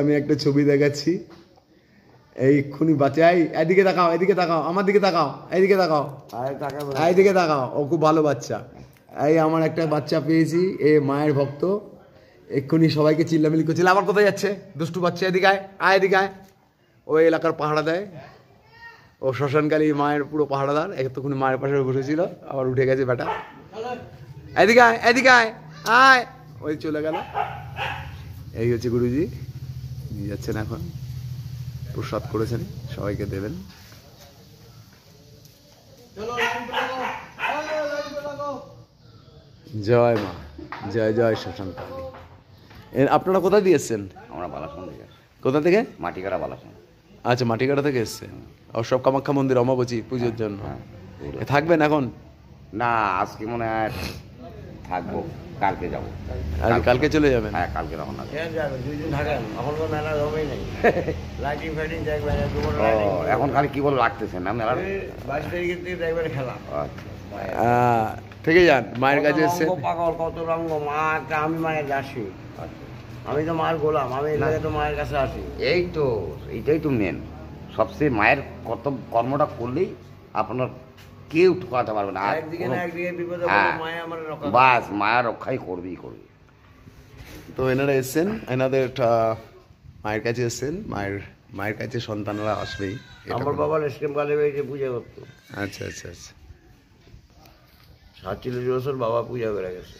আমি একটা ছবি দেখাচ্ছি, এইক্ষুনি বাচ্চাই এদিকে তাকাও, এদিকে তাকাও, আমার দিকে তাকাও, এইদিকে তাকাও, এইদিকে তাকাও, ও খুব ভালো বাচ্চা। এই আমার একটা বাচ্চা পেয়েছি, এ মায়ের ভক্ত, এক্ষুনি সবাইকে চিল্লামিল্লি করছিল। আবার কোথায় যাচ্ছে দুষ্টু বাচ্চা? এদিকে আয়, আয় এদিকে আয়। ওই এলাকার পাহারা দেয়, ও শ্মশানকালী মায়ের পুরো পাহারাদার। এতক্ষণ মায়ের পাশে বসেছিল, আবার উঠে গেছে বেটা। এদিকে আয়, এদিকে আয়, আয়। ওই চলে গেল। এই হচ্ছে গুরুজি, নিয়ে যাচ্ছেন এখন, প্রসাদ করেছেন, সবাইকে দেবেন। জয় মা, জয় জয় শ্মশানকালী। আপনারা কোথায় দিয়ে এসছেন? আমরা বালাসন থেকে। কোথা থেকে? মাটিকাটা বালাসন। আচ্ছা, মাটিকাটা থেকে এসছে। ও সব কামাখ্যা মন্দির অমাবচী পুজোর জন্য থাকবেন এখন? না, আজকে মনে হয় থাকবো, কালকে যাবো। কালকে চলে যাবেন? হ্যাঁ, কালকে রওনা দেবো। এখন খালি কি বলে লাগতেছে না মেলা? 22 তারিখের থেকে দেখবেন খেলা। থেকে যান, মায়ের কাছে এসছে। পাগল কত রঙ্গ মা, আমি মায়ের দাসী, আমি তো মায়ের গোলাম, আমি তো মায়ের কাছে আসি। এই তো, এইটাই তো মেন। সবচেয়ে মায়ের কর্মটা করলেই আপনার কেউ ঠকাতে পারবে না। একদিকে না একদিকে বিপদে মায়া আমার রক্ষা, বাস মায়া রক্ষাই করবেই করবে। তো এনারা এসছেন, এনাদের মায়ের কাছে এসছেন, মায়ের কাছে সন্তানরা আসবেই। আমার বাবার স্টেম কালে বেরিয়ে পূজা করতো। আচ্ছা আচ্ছা আচ্ছা। 47 বছর বাবা পূজা করে গেছে।